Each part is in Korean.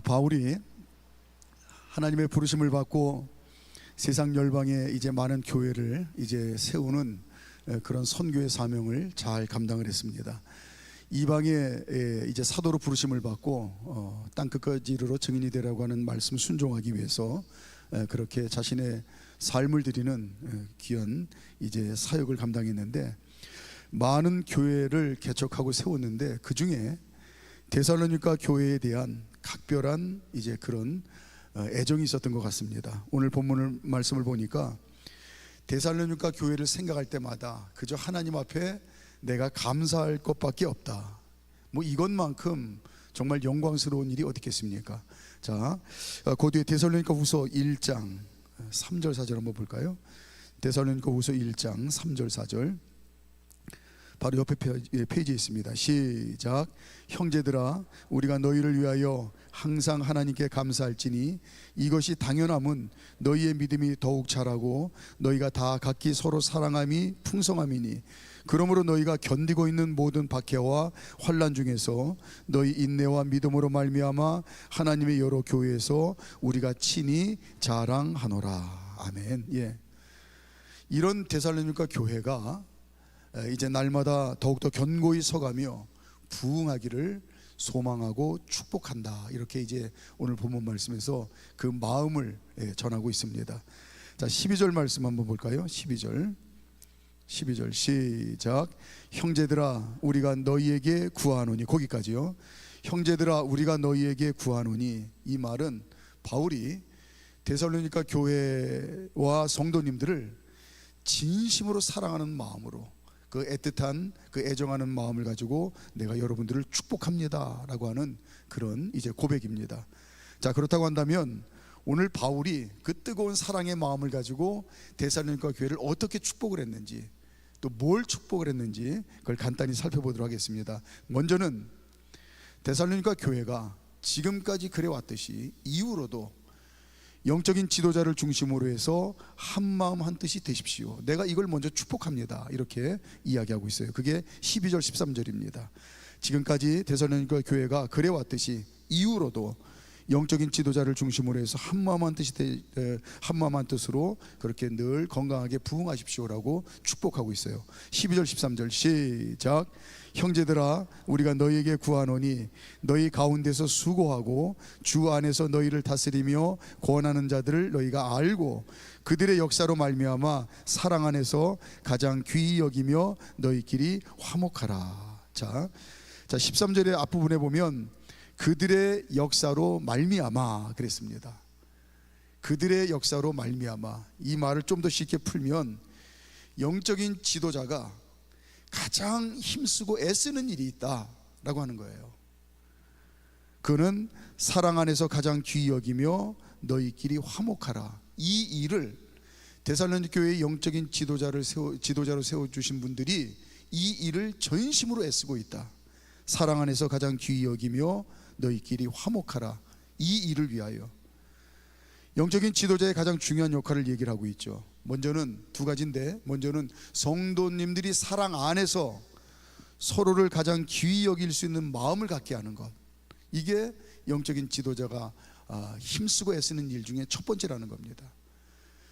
바울이 하나님의 부르심을 받고 세상 열방에 이제 많은 교회를 이제 세우는 그런 선교의 사명을 잘 감당을 했습니다. 이방에 이제 사도로 부르심을 받고 땅 끝까지 이르러 증인이 되라고 하는 말씀 순종하기 위해서 그렇게 자신의 삶을 드리는 귀한 이제 사역을 감당했는데, 많은 교회를 개척하고 세웠는데 그 중에 데살로니가 교회에 대한 각별한 이제 그런 애정이 있었던 것 같습니다. 오늘 본문을 말씀을 보니까 데살로니가 교회를 생각할 때마다 그저 하나님 앞에 내가 감사할 것밖에 없다. 뭐 이것만큼 정말 영광스러운 일이 어디 있겠습니까? 자, 그 뒤에 데살로니가 후서 1장 3절 4절 한번 볼까요? 데살로니가 후서 1장 3절 4절 바로 옆에 페이지에 있습니다. 시작. 형제들아, 우리가 너희를 위하여 항상 하나님께 감사할지니 이것이 당연함은 너희의 믿음이 더욱 자라고 너희가 다 각기 서로 사랑함이 풍성함이니, 그러므로 너희가 견디고 있는 모든 박해와 환난 중에서 너희 인내와 믿음으로 말미암아 하나님의 여러 교회에서 우리가 친히 자랑하노라. 아멘. 예. 이런 데살로니가 교회가 이제 날마다 더욱더 견고히 서가며 부흥하기를 소망하고 축복한다. 이렇게 이제 오늘 본문 말씀에서 그 마음을 전하고 있습니다. 자, 12절 말씀 한번 볼까요? 12절 시작. 형제들아, 우리가 너희에게 구하노니, 거기까지요. 형제들아, 우리가 너희에게 구하노니, 이 말은 바울이 데살로니가 교회와 성도님들을 진심으로 사랑하는 마음으로, 그 애틋한 그 애정하는 마음을 가지고 내가 여러분들을 축복합니다 라고 하는 그런 이제 고백입니다. 자, 그렇다고 한다면 오늘 바울이 그 뜨거운 사랑의 마음을 가지고 데살로니가 교회를 어떻게 축복을 했는지, 또 뭘 축복을 했는지 그걸 간단히 살펴보도록 하겠습니다. 먼저는 데살로니가 교회가 지금까지 그래왔듯이 이후로도 영적인 지도자를 중심으로 해서 한마음 한뜻이 되십시오. 내가 이걸 먼저 축복합니다. 이렇게 이야기하고 있어요. 그게 12절 13절입니다. 지금까지 데살로니가 교회가 그래왔듯이 이후로도 영적인 지도자를 중심으로 해서 한마음 한뜻으로 그렇게 늘 건강하게 부흥하십시오라고 축복하고 있어요. 12절 13절 시작. 형제들아, 우리가 너희에게 구하노니 너희 가운데서 수고하고 주 안에서 너희를 다스리며 권하는 자들을 너희가 알고 그들의 역사로 말미암아 사랑 안에서 가장 귀히 여기며 너희끼리 화목하라. 자, 13절의 앞부분에 보면 그들의 역사로 말미암아 그랬습니다. 그들의 역사로 말미암아, 이 말을 좀 더 쉽게 풀면 영적인 지도자가 가장 힘쓰고 애쓰는 일이 있다라고 하는 거예요. 그는 사랑 안에서 가장 귀히 여기며 너희끼리 화목하라. 이 일을 데살로니가 교회의 영적인 지도자로 세워주신 분들이 이 일을 전심으로 애쓰고 있다. 사랑 안에서 가장 귀히 여기며 너희끼리 화목하라. 이 일을 위하여 영적인 지도자의 가장 중요한 역할을 얘기를 하고 있죠. 먼저는 두 가지인데, 먼저는 성도님들이 사랑 안에서 서로를 가장 귀히 여길 수 있는 마음을 갖게 하는 것, 이게 영적인 지도자가 힘쓰고 애쓰는 일 중에 첫 번째라는 겁니다.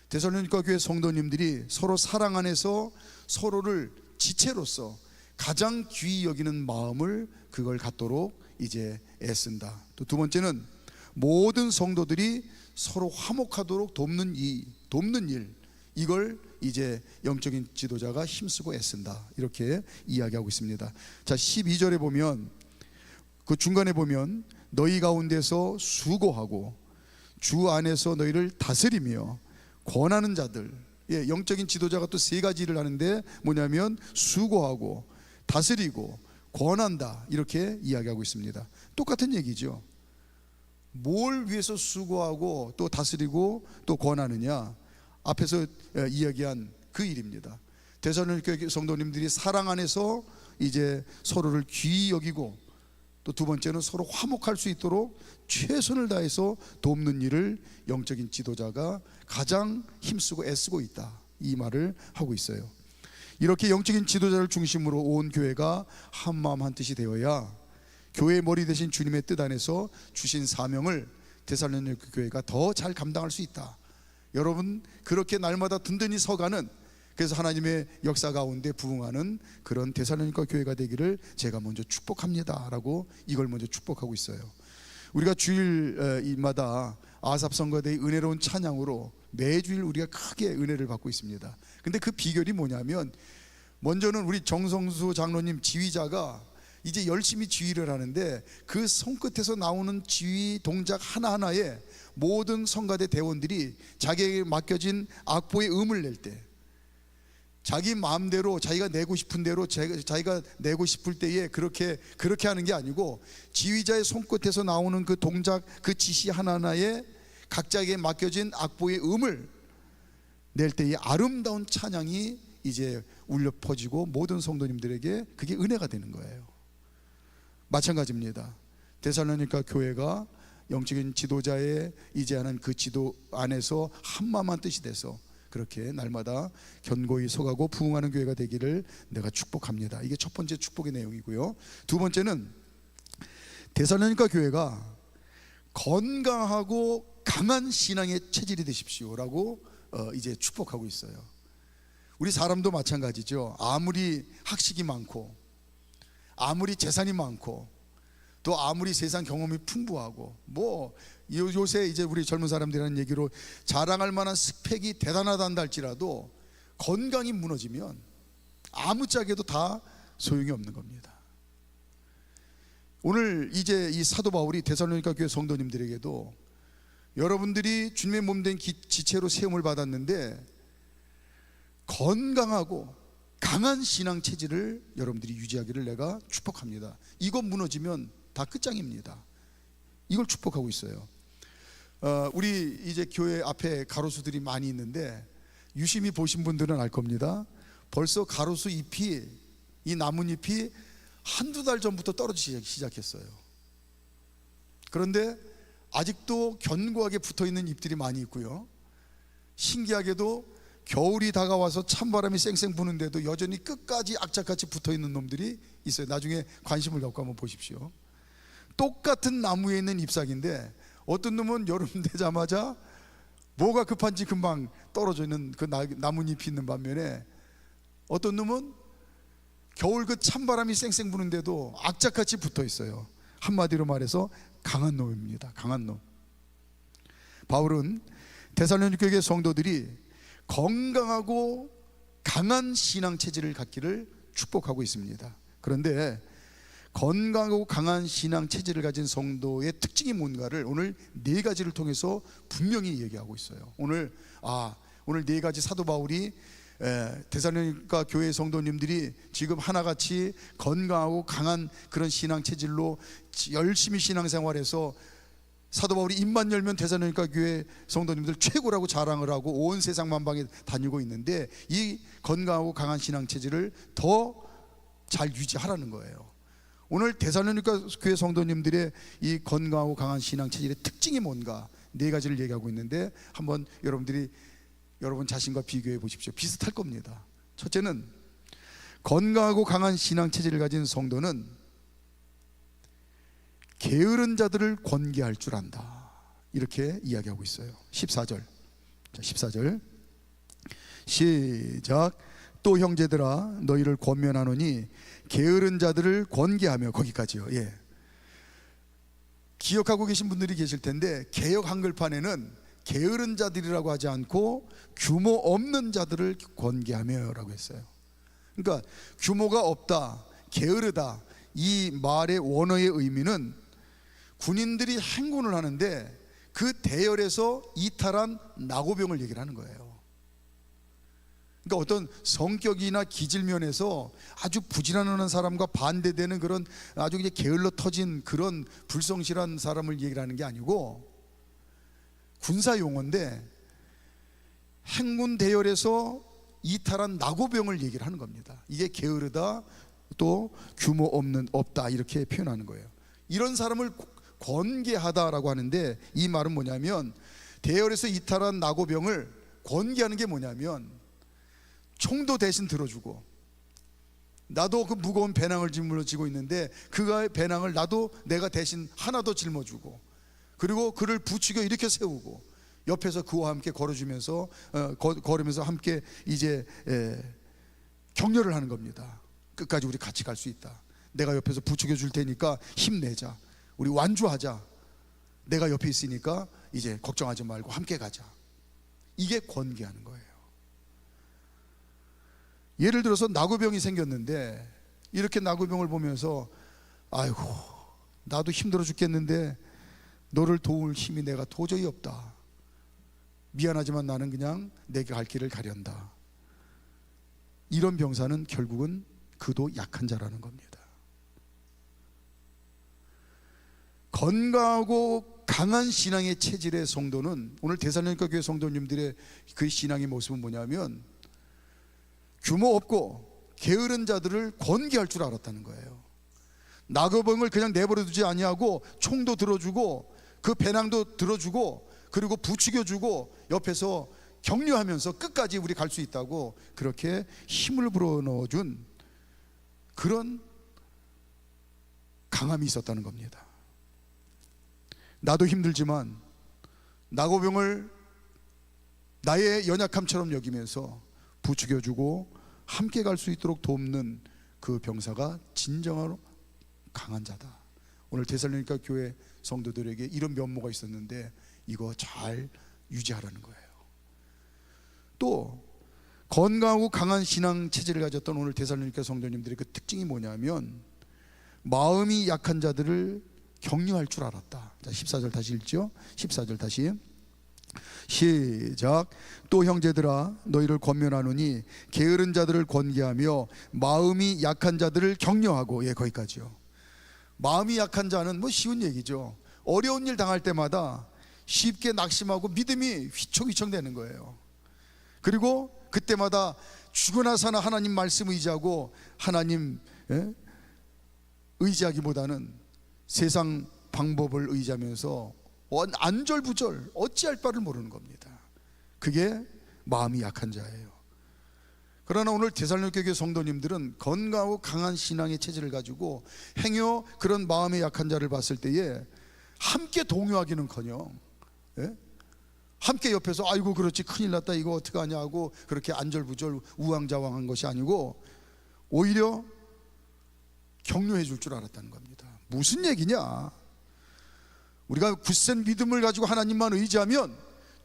데살로니가 교회 성도님들이 서로 사랑 안에서 서로를 지체로서 가장 귀히 여기는 마음을 그걸 갖도록 이제 애쓴다. 또 두 번째는 모든 성도들이 서로 화목하도록 돕는 일, 이걸 이제 영적인 지도자가 힘쓰고 애쓴다. 이렇게 이야기하고 있습니다. 자, 12절에 보면 그 중간에 보면 너희 가운데서 수고하고 주 안에서 너희를 다스리며 권하는 자들, 영적인 지도자가 또 세 가지 일을 하는데 뭐냐면 수고하고 다스리고 권한다, 이렇게 이야기하고 있습니다. 똑같은 얘기죠. 뭘 위해서 수고하고 또 다스리고 또 권하느냐, 앞에서 이야기한 그 일입니다. 데살로니가 성도님들이 사랑 안에서 이제 서로를 귀히 여기고, 또 두 번째는 서로 화목할 수 있도록 최선을 다해서 돕는 일을 영적인 지도자가 가장 힘쓰고 애쓰고 있다, 이 말을 하고 있어요. 이렇게 영적인 지도자를 중심으로 온 교회가 한마음 한뜻이 되어야 교회의 머리 되신 주님의 뜻 안에서 주신 사명을 데살로니가 교회가 더 잘 감당할 수 있다. 여러분 그렇게 날마다 든든히 서가는, 그래서 하나님의 역사 가운데 부흥하는 그런 데살로니가 교회가 되기를 제가 먼저 축복합니다 라고 이걸 먼저 축복하고 있어요. 우리가 주일마다 아삽성가대의 은혜로운 찬양으로 매주일 우리가 크게 은혜를 받고 있습니다. 근데 그 비결이 뭐냐면, 먼저는 우리 정성수 장로님 지휘자가 이제 열심히 지휘를 하는데 그 손끝에서 나오는 지휘 동작 하나하나에 모든 성가대 대원들이 자기에게 맡겨진 악보의 음을 낼 때 자기 마음대로 자기가 내고 싶은 대로 자기가 내고 싶을 때에 그렇게 하는 게 아니고, 지휘자의 손끝에서 나오는 그 동작, 그 지시 하나하나에 각자에게 맡겨진 악보의 음을 낼 때의 아름다운 찬양이 이제 울려 퍼지고 모든 성도님들에게 그게 은혜가 되는 거예요. 마찬가지입니다. 데살로니가 교회가 영적인 지도자의 이제 하는 그 지도 안에서 한마음한 뜻이 돼서 그렇게 날마다 견고히 서가고 부흥하는 교회가 되기를 내가 축복합니다. 이게 첫 번째 축복의 내용이고요. 두 번째는 데살로니가 교회가 건강하고 강한 신앙의 체질이 되십시오라고 이제 축복하고 있어요. 우리 사람도 마찬가지죠. 아무리 학식이 많고 아무리 재산이 많고 또 아무리 세상 경험이 풍부하고 요새 이제 우리 젊은 사람들이라는 얘기로 자랑할 만한 스펙이 대단하다 한다 할지라도 건강이 무너지면 아무짝에도 다 소용이 없는 겁니다. 오늘 이제 이 사도 바울이 데살로니가 교회 성도님들에게도 여러분들이 주님의 몸된 지체로 세움을 받았는데 건강하고 강한 신앙 체질을 여러분들이 유지하기를 내가 축복합니다. 이거 무너지면 다 끝장입니다. 이걸 축복하고 있어요. 우리 이제 교회 앞에 가로수들이 많이 있는데 유심히 보신 분들은 알 겁니다. 벌써 가로수 잎이, 이 나뭇잎이 한두 달 전부터 떨어지기 시작했어요. 그런데 아직도 견고하게 붙어있는 잎들이 많이 있고요, 신기하게도 겨울이 다가와서 찬바람이 쌩쌩 부는데도 여전히 끝까지 악착같이 붙어있는 놈들이 있어요. 나중에 관심을 갖고 한번 보십시오. 똑같은 나무에 있는 잎사귀인데 어떤 놈은 여름 되자마자 뭐가 급한지 금방 떨어져 있는 그 나뭇잎이 있는 반면에 어떤 놈은 겨울 그 찬바람이 쌩쌩 부는데도 악착같이 붙어 있어요. 한마디로 말해서 강한 놈입니다. 강한 놈. 바울은 데살로니가 교회 성도들이 건강하고 강한 신앙 체질을 갖기를 축복하고 있습니다. 그런데 건강하고 강한 신앙 체질을 가진 성도의 특징이 뭔가를 오늘 네 가지를 통해서 분명히 얘기하고 있어요. 오늘 네 가지 사도 바울이 데살로니가 교회 성도님들이 지금 하나같이 건강하고 강한 그런 신앙 체질로 열심히 신앙생활해서 사도 바울이 입만 열면 데살로니가 교회 성도님들 최고라고 자랑을 하고 온 세상 만방에 다니고 있는데 이 건강하고 강한 신앙 체질을 더 잘 유지하라는 거예요. 오늘 데살로니가 교회 성도님들의 이 건강하고 강한 신앙 체질의 특징이 뭔가 네 가지를 얘기하고 있는데 한번 여러분 자신과 비교해 보십시오. 비슷할 겁니다. 첫째는 건강하고 강한 신앙 체질을 가진 성도는 게으른 자들을 권계할 줄 안다, 이렇게 이야기하고 있어요. 14절. 자, 14절 시작. 또 형제들아 너희를 권면하노니 게으른 자들을 권계하며, 거기까지요. 기억하고 계신 분들이 계실 텐데 개역 한글판에는 게으른 자들이라고 하지 않고 규모 없는 자들을 권계하며 라고 했어요. 그러니까 규모가 없다, 게으르다, 이 말의 원어의 의미는 군인들이 행군을 하는데 그 대열에서 이탈한 나고병을 얘기를 하는 거예요. 그러니까 어떤 성격이나 기질면에서 아주 부지런한 사람과 반대되는 그런 아주 이제 게을러 터진 그런 불성실한 사람을 얘기를 하는 게 아니고 군사 용어인데 행군 대열에서 이탈한 나고병을 얘기를 하는 겁니다. 이게 게으르다, 또 규모 없다, 이렇게 표현하는 거예요. 이런 사람을 권계하다라고 하는데 이 말은 뭐냐면 대열에서 이탈한 나고병을 권계하는 게 뭐냐면 총도 대신 들어주고 나도 그 무거운 배낭을 짊어지고 있는데 그의 배낭을 나도 내가 대신 하나 더 짊어주고, 그리고 그를 부추겨 이렇게 세우고 옆에서 그와 함께 걸어주면서 걸으면서 함께 이제 격려를 하는 겁니다. 끝까지 우리 같이 갈 수 있다. 내가 옆에서 부추겨 줄 테니까 힘내자. 우리 완주하자. 내가 옆에 있으니까 이제 걱정하지 말고 함께 가자. 이게 권계하는 거예요. 예를 들어서 나구병이 생겼는데 이렇게 나구병을 보면서 아이고 나도 힘들어 죽겠는데 너를 도울 힘이 내가 도저히 없다. 미안하지만 나는 그냥 내게 갈 길을 가련다. 이런 병사는 결국은 그도 약한 자라는 겁니다. 건강하고 강한 신앙의 체질의 성도는, 오늘 데살로니가 교회 성도님들의 그 신앙의 모습은 뭐냐면 규모 없고 게으른 자들을 권계할 줄 알았다는 거예요. 나그병을 그냥 내버려 두지 아니하고 총도 들어주고 그 배낭도 들어주고 그리고 부추겨주고 옆에서 격려하면서 끝까지 우리 갈 수 있다고 그렇게 힘을 불어넣어준 그런 강함이 있었다는 겁니다. 나도 힘들지만 나고병을 나의 연약함처럼 여기면서 부추겨주고 함께 갈 수 있도록 돕는 그 병사가 진정으로 강한 자다. 오늘 데살로니가 교회 성도들에게 이런 면모가 있었는데 이거 잘 유지하라는 거예요. 또 건강하고 강한 신앙 체질을 가졌던 오늘 데살로니가 성도님들의 그 특징이 뭐냐면 마음이 약한 자들을 격려할 줄 알았다. 자, 14절 다시 읽죠. 14절 다시 시작. 또 형제들아 너희를 권면하노니 게으른 자들을 권계하며 마음이 약한 자들을 격려하고. 예, 거기까지요. 마음이 약한 자는 뭐 쉬운 얘기죠. 어려운 일 당할 때마다 쉽게 낙심하고 믿음이 휘청휘청 되는 거예요. 그리고 그때마다 죽으나 사나 하나님 말씀 의지하고 하나님 의지하기보다는 세상 방법을 의지하면서 안절부절 어찌할 바를 모르는 겁니다. 그게 마음이 약한 자예요. 그러나 오늘 데살로니가 교회 성도님들은 건강하고 강한 신앙의 체질을 가지고 행여 그런 마음의 약한 자를 봤을 때에 함께 동요하기는커녕 함께 옆에서 아이고 그렇지 큰일 났다 이거 어떡하냐 하고 그렇게 안절부절 우왕좌왕한 것이 아니고 오히려 격려해 줄 줄 알았다는 겁니다. 무슨 얘기냐? 우리가 굳센 믿음을 가지고 하나님만 의지하면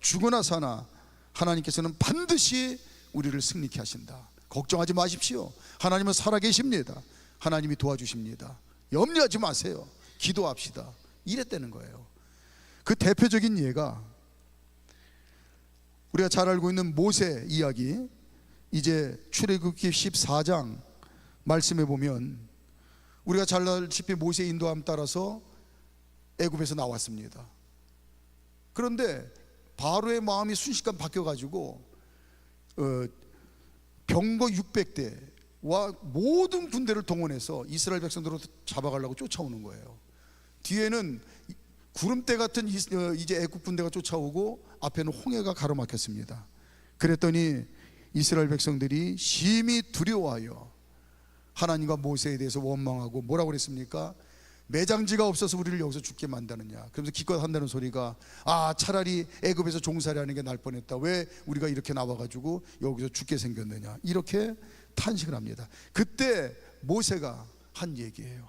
죽으나 사나 하나님께서는 반드시 우리를 승리케 하신다. 걱정하지 마십시오. 하나님은 살아계십니다. 하나님이 도와주십니다. 염려하지 마세요. 기도합시다. 이랬다는 거예요. 그 대표적인 예가 우리가 잘 알고 있는 모세 이야기, 이제 출애굽기 14장 말씀해 보면 우리가 잘 알다시피 모세 인도함 따라서 애굽에서 나왔습니다. 그런데 바로의 마음이 순식간 바뀌어가지고 병거 600대와 모든 군대를 동원해서 이스라엘 백성들을 잡아가려고 쫓아오는 거예요. 뒤에는 구름대 같은 이제 애굽 군대가 쫓아오고 앞에는 홍해가 가로막혔습니다. 그랬더니 이스라엘 백성들이 심히 두려워하여 하나님과 모세에 대해서 원망하고 뭐라고 그랬습니까? 매장지가 없어서 우리를 여기서 죽게 만드느냐. 그러면서 기껏 한다는 소리가 차라리 애굽에서 종살이하는 게 날 뻔했다. 왜 우리가 이렇게 나와가지고 여기서 죽게 생겼느냐. 이렇게 탄식을 합니다. 그때 모세가 한 얘기예요.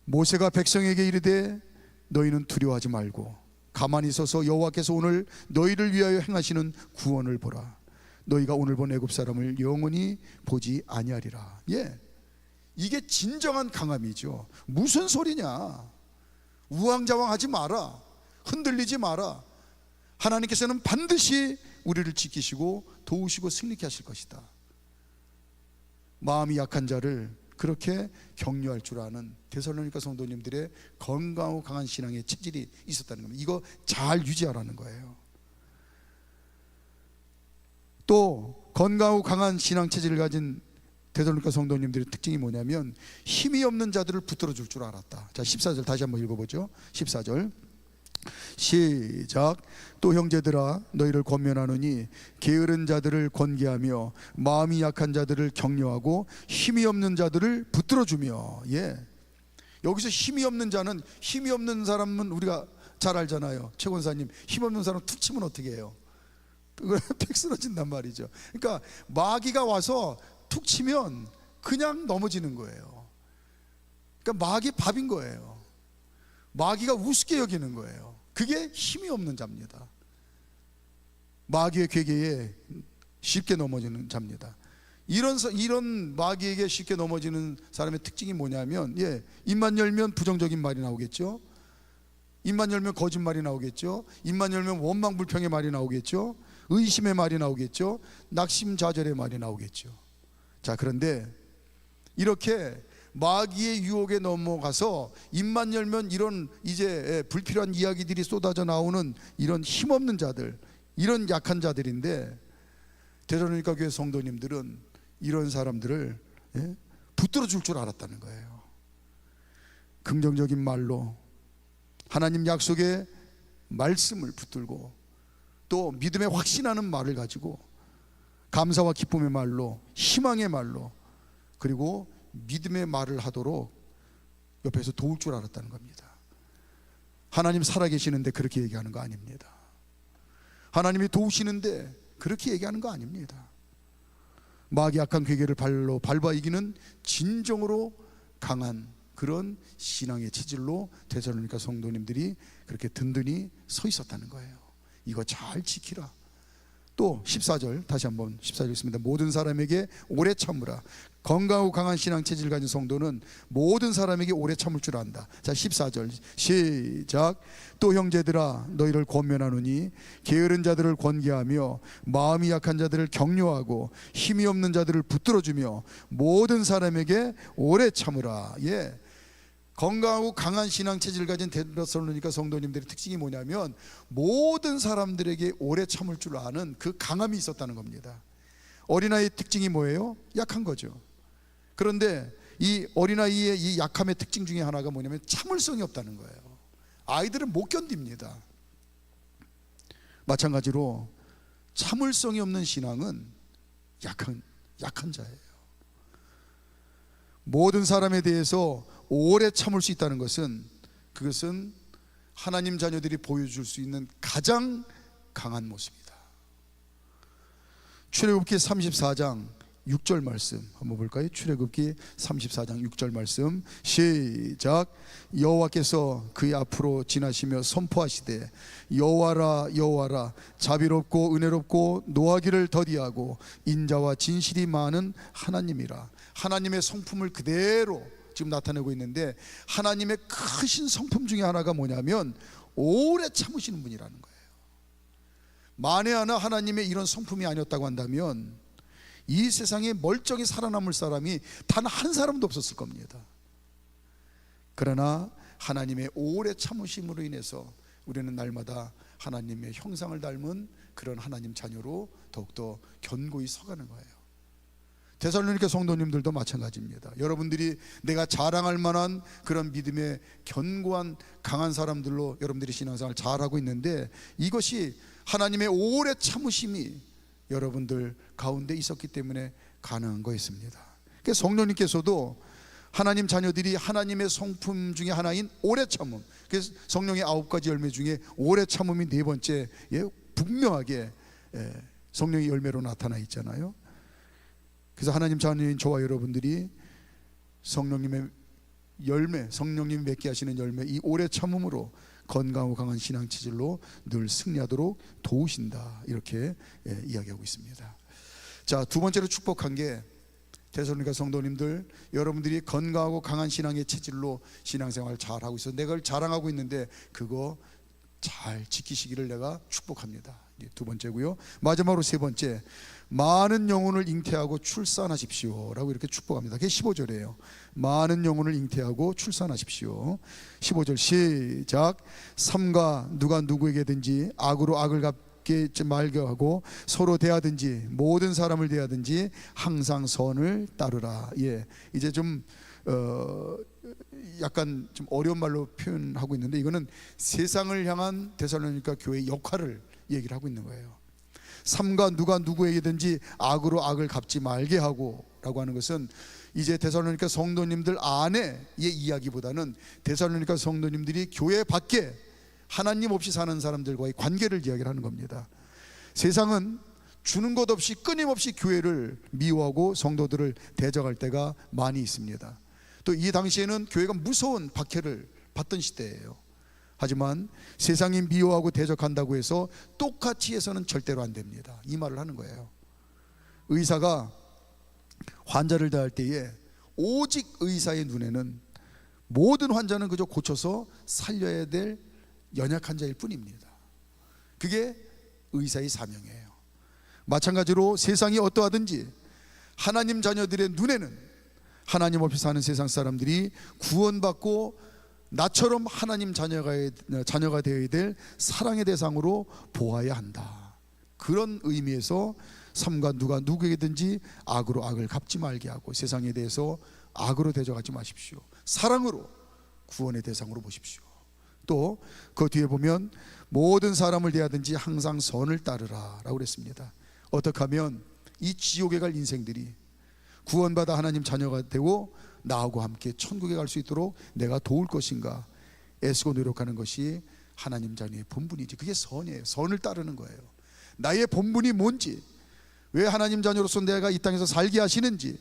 모세가 백성에게 이르되 너희는 두려워하지 말고 가만히 있어서 여호와께서 오늘 너희를 위하여 행하시는 구원을 보라. 너희가 오늘 본 애굽 사람을 영원히 보지 아니하리라. 예, 이게 진정한 강함이죠. 무슨 소리냐? 우왕좌왕하지 마라. 흔들리지 마라. 하나님께서는 반드시 우리를 지키시고 도우시고 승리케 하실 것이다. 마음이 약한 자를 그렇게 격려할 줄 아는 데살로니가 성도님들의 건강하고 강한 신앙의 체질이 있었다는 겁니다. 이거 잘 유지하라는 거예요. 또 건강하고 강한 신앙 체질을 가진 데살로니가 성도님들의 특징이 뭐냐면 힘이 없는 자들을 붙들어 줄 줄 알았다. 자, 14절 다시 한번 읽어보죠. 14절 시작. 또 형제들아 너희를 권면하노니 게으른 자들을 권계하며 마음이 약한 자들을 격려하고 힘이 없는 자들을 붙들어 주며. 예. 여기서 힘이 없는 자는, 힘이 없는 사람은 우리가 잘 알잖아요. 최 권사님, 힘 없는 사람 툭 치면 어떻게 해요? 팩 쓰러진단 말이죠. 그러니까 마귀가 와서 툭 치면 그냥 넘어지는 거예요. 그러니까 마귀 밥인 거예요. 마귀가 우습게 여기는 거예요. 그게 힘이 없는 자입니다. 마귀의 괴계에 쉽게 넘어지는 자입니다. 이런 마귀에게 쉽게 넘어지는 사람의 특징이 뭐냐면, 입만 열면 부정적인 말이 나오겠죠. 입만 열면 거짓말이 나오겠죠. 입만 열면 원망불평의 말이 나오겠죠. 의심의 말이 나오겠죠. 낙심좌절의 말이 나오겠죠. 자, 그런데 이렇게 마귀의 유혹에 넘어가서 입만 열면 이런 이제 불필요한 이야기들이 쏟아져 나오는 이런 힘없는 자들, 이런 약한 자들인데, 데살로니가 교회 성도님들은 이런 사람들을 붙들어 줄 줄 알았다는 거예요. 긍정적인 말로 하나님 약속의 말씀을 붙들고, 또 믿음에 확신하는 말을 가지고 감사와 기쁨의 말로, 희망의 말로, 그리고 믿음의 말을 하도록 옆에서 도울 줄 알았다는 겁니다. 하나님 살아계시는데 그렇게 얘기하는 거 아닙니다. 하나님이 도우시는데 그렇게 얘기하는 거 아닙니다. 마귀 약한 괴계를 발로 밟아 이기는 진정으로 강한 그런 신앙의 체질로 데살로니가 성도님들이 그렇게 든든히 서 있었다는 거예요. 이거 잘 지키라. 또 14절, 다시 한번 14절 읽습니다. 모든 사람에게 오래 참으라. 건강하고 강한 신앙 체질 가진 성도는 모든 사람에게 오래 참을 줄 안다. 자, 14절 시작. 또 형제들아 너희를 권면하노니 게으른 자들을 권계하며 마음이 약한 자들을 격려하고 힘이 없는 자들을 붙들어주며 모든 사람에게 오래 참으라. 예. 건강하고 강한 신앙 체질을 가진 데살로니가 성도님들의 특징이 뭐냐면, 모든 사람들에게 오래 참을 줄 아는 그 강함이 있었다는 겁니다. 어린아이의 특징이 뭐예요? 약한 거죠. 그런데 이 어린아이의 이 약함의 특징 중에 하나가 뭐냐면 참을성이 없다는 거예요. 아이들은 못 견딥니다. 마찬가지로 참을성이 없는 신앙은 약한 자예요. 모든 사람에 대해서 오래 참을 수 있다는 것은, 그것은 하나님 자녀들이 보여줄 수 있는 가장 강한 모습이다. 출애굽기 34장 6절 말씀 한번 볼까요? 출애굽기 34장 6절 말씀 시작. 여호와께서 그의 앞으로 지나시며 선포하시되 여호와라 여호와라 자비롭고 은혜롭고 노하기를 더디하고 인자와 진실이 많은 하나님이라. 하나님의 성품을 그대로 지금 나타내고 있는데, 하나님의 크신 성품 중에 하나가 뭐냐면 오래 참으시는 분이라는 거예요. 만에 하나 하나님의 이런 성품이 아니었다고 한다면 이 세상에 멀쩡히 살아남을 사람이 단 한 사람도 없었을 겁니다. 그러나 하나님의 오래 참으심으로 인해서 우리는 날마다 하나님의 형상을 닮은 그런 하나님 자녀로 더욱더 견고히 서가는 거예요. 데살로니가 성도님들도 마찬가지입니다. 여러분들이 내가 자랑할 만한 그런 믿음의 견고한 강한 사람들로 여러분들이 신앙생활 잘하고 있는데, 이것이 하나님의 오래 참으심이 여러분들 가운데 있었기 때문에 가능한 거였습니다. 그러니까 성령님께서도 하나님 자녀들이 하나님의 성품 중에 하나인 오래 참음, 그래서 성령의 9가지 열매 중에 오래 참음이 네 번째 분명하게 성령의 열매로 나타나 있잖아요. 그래서 하나님 자녀인 저와 여러분들이 성령님의 열매, 성령님이 맺게 하시는 열매, 이 오래 참음으로 건강하고 강한 신앙 체질로 늘 승리하도록 도우신다, 이렇게 이야기하고 있습니다. 자, 두 번째로 축복한 게, 데살로니가 성도님들, 여러분들이 건강하고 강한 신앙의 체질로 신앙생활 잘하고 있어서 내가 자랑하고 있는데 그거 잘 지키시기를 내가 축복합니다. 두 번째고요. 마지막으로 세 번째, 많은 영혼을 잉태하고 출산하십시오 라고 이렇게 축복합니다. 그게 15절이에요 많은 영혼을 잉태하고 출산하십시오. 15절 시작. 삼가 누가 누구에게든지 악으로 악을 갚게 말게 하고 서로 대하든지 모든 사람을 대하든지 항상 선을 따르라. 이제 좀 약간 좀 어려운 말로 표현하고 있는데, 이거는 세상을 향한 데살로니가 교회의 역할을 얘기를 하고 있는 거예요. 삼가 누가 누구에게든지 악으로 악을 갚지 말게 하고 라고 하는 것은 이제 데살로니가 성도님들 안에의 이야기보다는 데살로니가 성도님들이 교회 밖에 하나님 없이 사는 사람들과의 관계를 이야기를 하는 겁니다. 세상은 주는 것 없이 끊임없이 교회를 미워하고 성도들을 대적할 때가 많이 있습니다. 또 이 당시에는 교회가 무서운 박해를 받던 시대예요. 하지만 세상이 미워하고 대적한다고 해서 똑같이 해서는 절대로 안 됩니다. 이 말을 하는 거예요. 의사가 환자를 대할 때에 오직 의사의 눈에는 모든 환자는 그저 고쳐서 살려야 될 연약한 자일 뿐입니다. 그게 의사의 사명이에요. 마찬가지로 세상이 어떠하든지 하나님 자녀들의 눈에는 하나님 없이 사는 세상 사람들이 구원받고 나처럼 하나님 자녀가 되어야 될 사랑의 대상으로 보아야 한다. 그런 의미에서 삼가 누가 누구에게든지 악으로 악을 갚지 말게 하고 세상에 대해서 악으로 대적하지 마십시오. 사랑으로 구원의 대상으로 보십시오. 또 그 뒤에 보면 모든 사람을 대하든지 항상 선을 따르라 라고 그랬습니다. 어떻게 하면 이 지옥에 갈 인생들이 구원받아 하나님 자녀가 되고 나하고 함께 천국에 갈 수 있도록 내가 도울 것인가 애쓰고 노력하는 것이 하나님 자녀의 본분이지. 그게 선이에요. 선을 따르는 거예요. 나의 본분이 뭔지, 왜 하나님 자녀로서 내가 이 땅에서 살게 하시는지,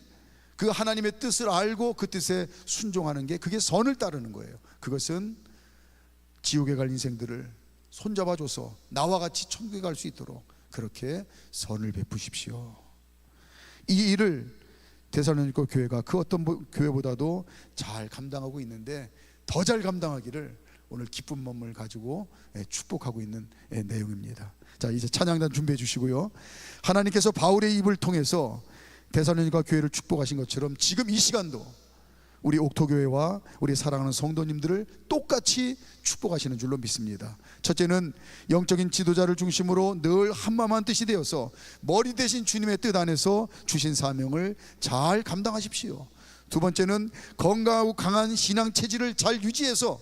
그 하나님의 뜻을 알고 그 뜻에 순종하는 게, 그게 선을 따르는 거예요. 그것은 지옥에 갈 인생들을 손잡아줘서 나와 같이 천국에 갈 수 있도록 그렇게 선을 베푸십시오. 이 일을 데살로니가 교회가 그 어떤 교회보다도 잘 감당하고 있는데, 더 잘 감당하기를 오늘 기쁜 마음을 가지고 축복하고 있는 내용입니다. 자, 이제 찬양단 준비해 주시고요. 하나님께서 바울의 입을 통해서 데살로니가 교회를 축복하신 것처럼 지금 이 시간도 우리 옥토교회와 우리 사랑하는 성도님들을 똑같이 축복하시는 줄로 믿습니다. 첫째는 영적인 지도자를 중심으로 늘 한마음한 뜻이 되어서 머리 대신 주님의 뜻 안에서 주신 사명을 잘 감당하십시오. 두 번째는 건강하고 강한 신앙 체질을 잘 유지해서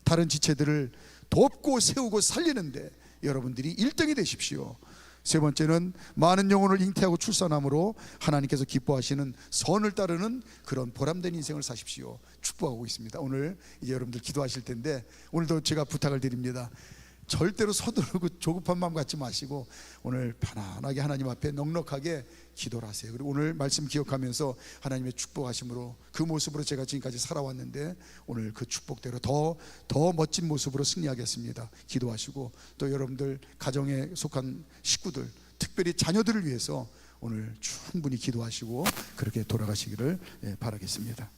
다른 지체들을 돕고 세우고 살리는데 여러분들이 1등이 되십시오. 세 번째는 많은 영혼을 잉태하고 출산함으로 하나님께서 기뻐하시는 선을 따르는 그런 보람된 인생을 사십시오. 축복하고 있습니다. 오늘 이제 여러분들 기도하실 텐데, 오늘도 제가 부탁을 드립니다. 절대로 서두르고 조급한 마음 갖지 마시고 오늘 편안하게 하나님 앞에 넉넉하게 기도를 하세요. 그리고 오늘 말씀 기억하면서 하나님의 축복하심으로 그 모습으로 제가 지금까지 살아왔는데 오늘 그 축복대로 더 멋진 모습으로 승리하겠습니다. 기도하시고 또 여러분들 가정에 속한 식구들, 특별히 자녀들을 위해서 오늘 충분히 기도하시고 그렇게 돌아가시기를 바라겠습니다.